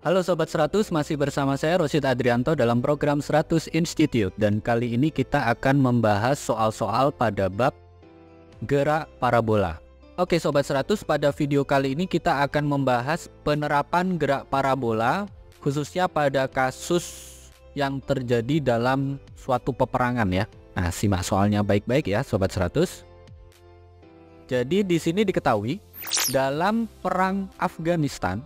Halo Sobat 100, masih bersama saya Rosid Adrianto dalam program 100 Institute. Dan kali ini kita akan membahas soal-soal pada bab gerak parabola. Oke Sobat 100, pada video kali ini kita akan membahas penerapan gerak parabola, khususnya pada kasus yang terjadi dalam suatu peperangan ya. Nah, simak soalnya baik-baik ya Sobat 100. Jadi di sini diketahui, dalam perang Afghanistan,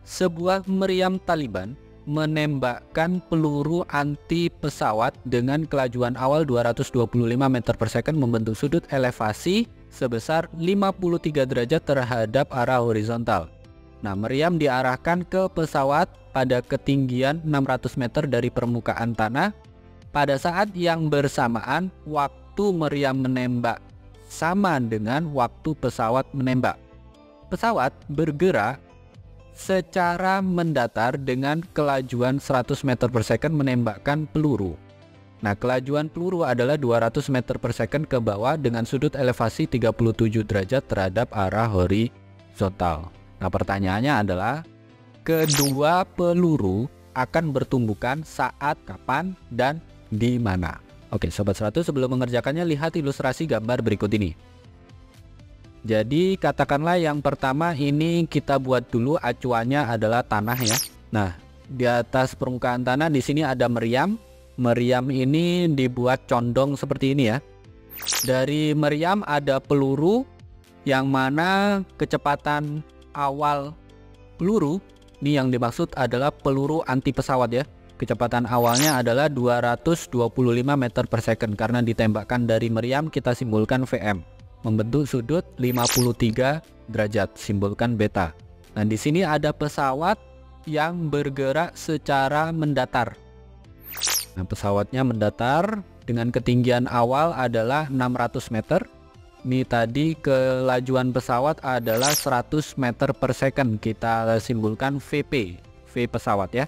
sebuah meriam Taliban menembakkan peluru anti pesawat dengan kelajuan awal 225 meter per second membentuk sudut elevasi sebesar 53 derajat terhadap arah horizontal. Nah, meriam diarahkan ke pesawat pada ketinggian 600 meter dari permukaan tanah. Pada saat yang bersamaan, waktu meriam menembak sama dengan waktu pesawat menembak. Pesawat bergerak secara mendatar dengan kelajuan 100 meter per second menembakkan peluru. Nah, kelajuan peluru adalah 200 meter per second ke bawah dengan sudut elevasi 37 derajat terhadap arah horizontal. Nah, pertanyaannya adalah kedua peluru akan bertumbukan saat, kapan, dan di mana? Oke, Sobat 100, sebelum mengerjakannya lihat ilustrasi gambar berikut ini. Jadi katakanlah yang pertama ini kita buat dulu acuannya adalah tanah ya. Nah, di atas permukaan tanah di sini ada meriam. Meriam ini dibuat condong seperti ini ya. Dari meriam ada peluru yang mana kecepatan awal peluru ini yang dimaksud adalah peluru anti pesawat ya. Kecepatan awalnya adalah 225 meter per second karena ditembakkan dari meriam, kita simbolkan Vm. Membentuk sudut 53 derajat, simbolkan beta. Nah, di sini ada pesawat yang bergerak secara mendatar. Nah, pesawatnya mendatar dengan ketinggian awal adalah 600 meter. Ini tadi kelajuan pesawat adalah 100 meter per second. Kita simbolkan Vp, V pesawat ya.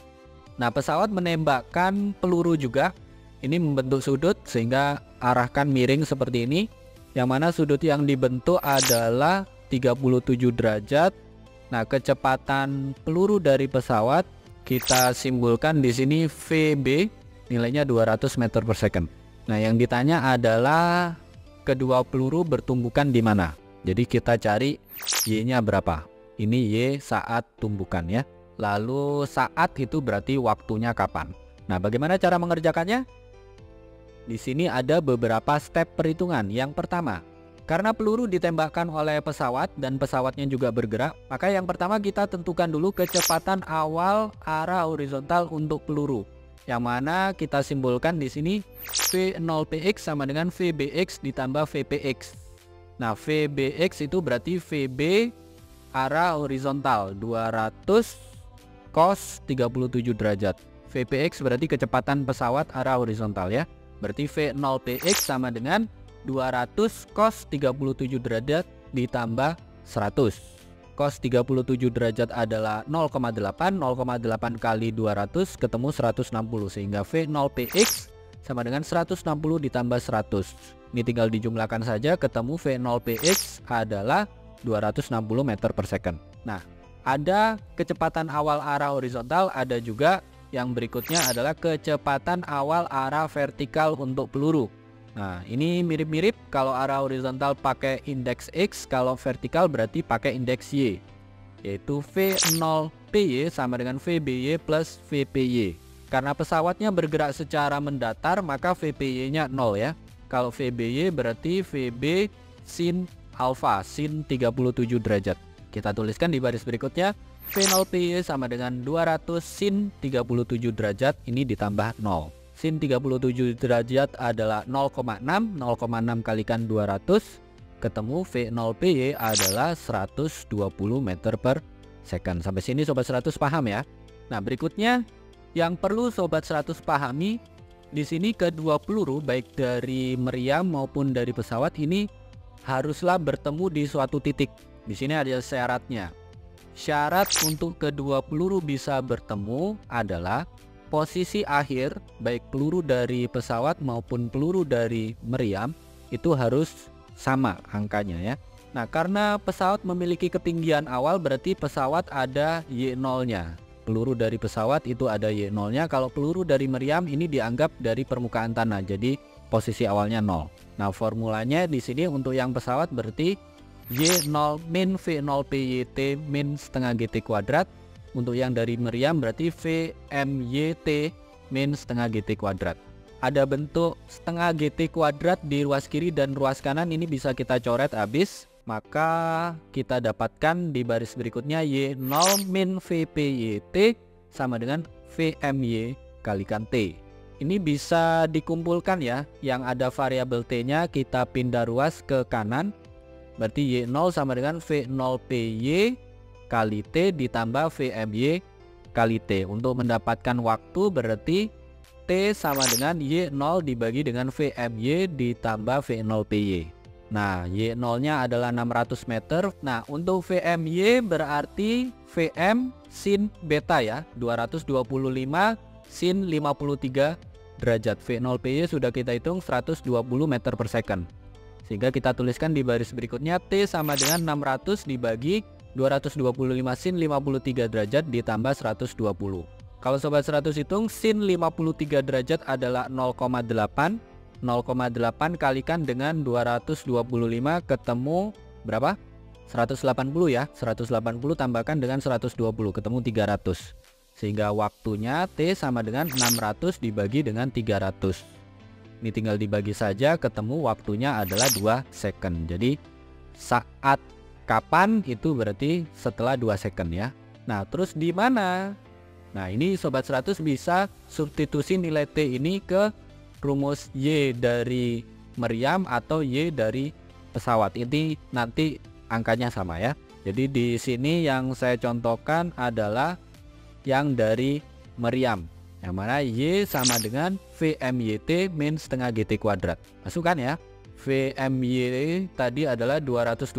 Nah, pesawat menembakkan peluru juga. Ini membentuk sudut sehingga arahkan miring seperti ini. Yang mana sudut yang dibentuk adalah 37 derajat. Nah, kecepatan peluru dari pesawat kita simbolkan di sini VB, nilainya 200 meter per second. Nah, yang ditanya adalah kedua peluru bertumbukan di mana. Jadi kita cari Y-nya berapa. Ini Y saat tumbukan ya. Lalu saat itu berarti waktunya kapan. Nah, bagaimana cara mengerjakannya? Di sini ada beberapa step perhitungan. Yang pertama, karena peluru ditembakkan oleh pesawat dan pesawatnya juga bergerak, maka yang pertama kita tentukan dulu kecepatan awal arah horizontal untuk peluru. Yang mana kita simbolkan di sini V0px sama dengan VBx ditambah VPx. Nah, VBx itu berarti VB arah horizontal 200 cos 37 derajat. VPx berarti kecepatan pesawat arah horizontal ya. Berarti V0px sama dengan 200 cos 37 derajat ditambah 100. Cos 37 derajat adalah 0,8. 0,8 kali 200 ketemu 160. Sehingga V0px sama dengan 160 ditambah 100. Ini tinggal dijumlahkan saja, ketemu V0px adalah 260 meter per second. Nah, ada kecepatan awal arah horizontal, ada juga yang berikutnya adalah kecepatan awal arah vertikal untuk peluru. Nah, ini mirip-mirip, kalau arah horizontal pakai indeks X, kalau vertikal berarti pakai indeks Y, yaitu V0PY sama dengan VBY plus VPY. Karena pesawatnya bergerak secara mendatar, maka VPY-nya 0 ya. Kalau VBY berarti VB sin alpha, sin 37 derajat. Kita tuliskan di baris berikutnya, V0PY sama dengan 200 sin 37 derajat, ini ditambah 0. Sin 37 derajat adalah 0,6. 0,6 kalikan 200 ketemu V0PY adalah 120 meter per second. Sampai sini Sobat 100 paham ya. Nah, berikutnya yang perlu Sobat 100 pahami, di sini kedua peluru baik dari meriam maupun dari pesawat ini haruslah bertemu di suatu titik. Di sini ada syaratnya. Syarat untuk kedua peluru bisa bertemu adalah posisi akhir baik peluru dari pesawat maupun peluru dari meriam itu harus sama angkanya ya. Nah, karena pesawat memiliki ketinggian awal berarti pesawat ada Y0-nya. peluru dari pesawat itu ada Y0-nya. Kalau peluru dari meriam ini dianggap dari permukaan tanah, jadi posisi awalnya 0. Nah, formulanya di sini untuk yang pesawat berarti Y0 min V0 PYT min setengah GT kuadrat. Untuk yang dari meriam berarti VMYT min setengah GT kuadrat. Ada bentuk setengah GT kuadrat di ruas kiri dan ruas kanan, ini bisa kita coret habis. Maka kita dapatkan di baris berikutnya Y0 min VPYT sama dengan VMY kalikan T. Ini bisa dikumpulkan ya, yang ada variabel T-nya kita pindah ruas ke kanan. Berarti Y0 sama dengan V0PY kali T ditambah VMY kali T. Untuk mendapatkan waktu berarti T sama dengan Y0 dibagi dengan VMY ditambah V0PY. Nah, Y0-nya adalah 600 meter. Nah, untuk VMY berarti VM sin beta ya, 225 sin 53 derajat. V0PY sudah kita hitung 120 meter per second. Sehingga kita tuliskan di baris berikutnya T sama dengan 600 dibagi 225 sin 53 derajat ditambah 120. Kalau sobat 100 hitung, sin 53 derajat adalah 0,8. 0,8 kalikan dengan 225 ketemu berapa? 180 ya. 180 tambahkan dengan 120 ketemu 300. Sehingga waktunya T sama dengan 600 dibagi dengan 300. Ini tinggal dibagi saja, ketemu waktunya adalah 2 second. Jadi saat kapan itu berarti setelah 2 second ya. Nah, terus di mana? Nah, ini sobat 100 bisa substitusi nilai T ini ke rumus Y dari meriam atau Y dari pesawat. Ini nanti angkanya sama ya. Jadi di sini yang saya contohkan adalah yang dari meriam, yang mana Y sama dengan VMYT min setengah GT kuadrat. Masukkan ya. VMY tadi adalah 225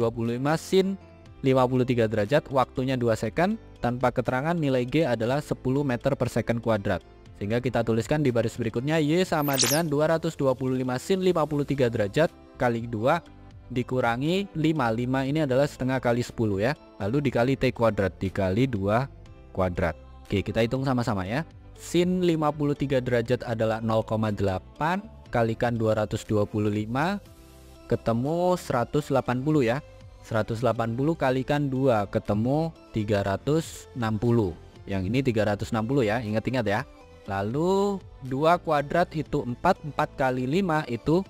sin 53 derajat, waktunya 2 second. Tanpa keterangan nilai G adalah 10 meter per second kuadrat. Sehingga kita tuliskan di baris berikutnya Y sama dengan 225 sin 53 derajat kali 2 dikurangi 5. 5 ini adalah setengah kali 10 ya. Lalu dikali T kuadrat dikali 2 kuadrat. Oke, kita hitung sama-sama ya. Sin 53 derajat adalah 0,8 kalikan 225 ketemu 180 ya. 180 kalikan 2 ketemu 360. Yang ini 360 ya, ingat-ingat ya. Lalu 2 kuadrat itu 4, 4 kali 5 itu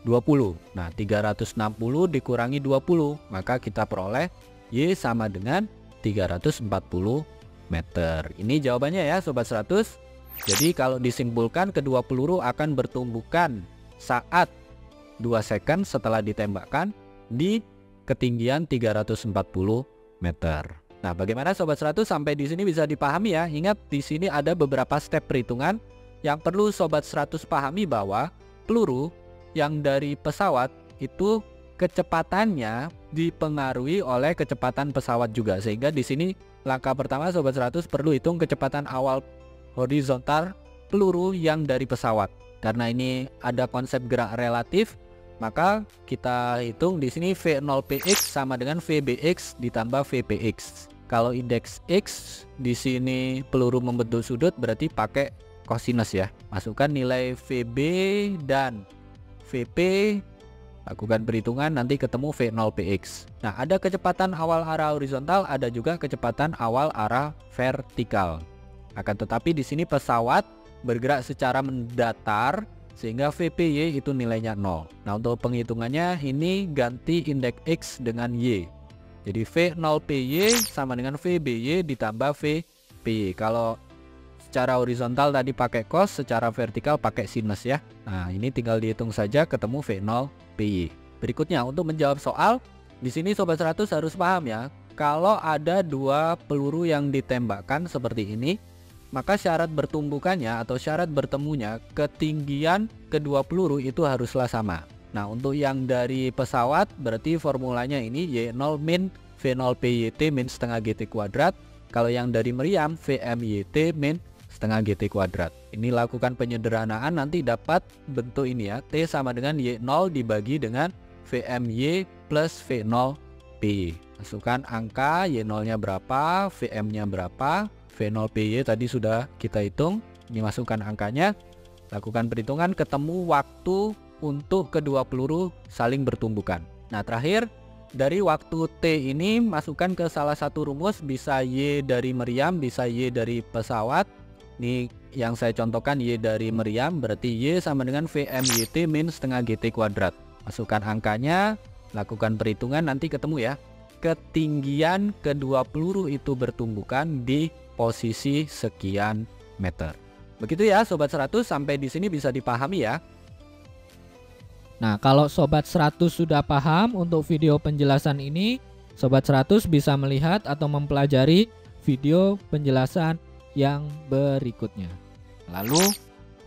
20. Nah, 360 dikurangi 20, maka kita peroleh Y sama dengan 340 meter. Ini jawabannya ya sobat 100. Jadi kalau disimpulkan, kedua peluru akan bertumbukan saat 2 second setelah ditembakkan di ketinggian 340 meter. Nah, bagaimana sobat 100 sampai di sini bisa dipahami ya? Ingat di sini ada beberapa step perhitungan yang perlu sobat 100 pahami, bahwa peluru yang dari pesawat itu kecepatannya dipengaruhi oleh kecepatan pesawat juga. Sehingga di sini langkah pertama sobat 100 perlu hitung kecepatan awal horizontal peluru yang dari pesawat. Karena ini ada konsep gerak relatif, maka kita hitung di sini V0px sama dengan Vbx ditambah Vpx. Kalau indeks X di sini peluru membentuk sudut, berarti pakai kosinus ya. Masukkan nilai Vb dan Vp, lakukan perhitungan, nanti ketemu V0px. Nah, ada kecepatan awal arah horizontal, ada juga kecepatan awal arah vertikal. Akan tetapi di sini pesawat bergerak secara mendatar, sehingga Vpy itu nilainya 0. Nah, untuk penghitungannya ini ganti indeks X dengan Y. Jadi V0py sama dengan Vby ditambah Vpy. Kalau secara horizontal tadi pakai cos, secara vertikal pakai sinus ya. Nah, ini tinggal dihitung saja, ketemu V0py. Berikutnya untuk menjawab soal, di sini sobat 100 harus paham ya. Kalau ada 2 peluru yang ditembakkan seperti ini, maka syarat bertumbukannya atau syarat bertemunya ketinggian kedua peluru itu haruslah sama. Nah, untuk yang dari pesawat berarti formulanya ini Y0 min V0PYT min setengah GT kuadrat. Kalau yang dari meriam VMYT min setengah GT kuadrat. Ini lakukan penyederhanaan, nanti dapat bentuk ini ya. T sama dengan Y0 dibagi dengan VMY plus V0PY. Masukkan angka Y0 nya berapa, VM nya berapa. V0PY tadi sudah kita hitung. Ini masukkan angkanya, lakukan perhitungan, ketemu waktu untuk kedua peluru saling bertumbukan. Nah, terakhir dari waktu T ini masukkan ke salah satu rumus, bisa Y dari meriam, bisa Y dari pesawat. Ini yang saya contohkan Y dari meriam, berarti Y sama dengan VMYT min setengah GT kuadrat. Masukkan angkanya, lakukan perhitungan, nanti ketemu ya. Ketinggian kedua peluru itu bertumbukan di posisi sekian meter. Begitu ya Sobat 100, sampai di sini bisa dipahami ya. Nah, kalau Sobat 100 sudah paham untuk video penjelasan ini, Sobat 100 bisa melihat atau mempelajari video penjelasan yang berikutnya. Lalu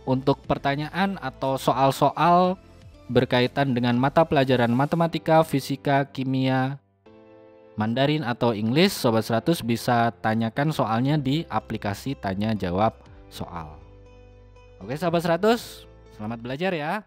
untuk pertanyaan atau soal-soal berkaitan dengan mata pelajaran matematika, fisika, kimia, Mandarin atau English, Sobat 100 bisa tanyakan soalnya di aplikasi tanya jawab soal. Oke Sobat 100, selamat belajar ya.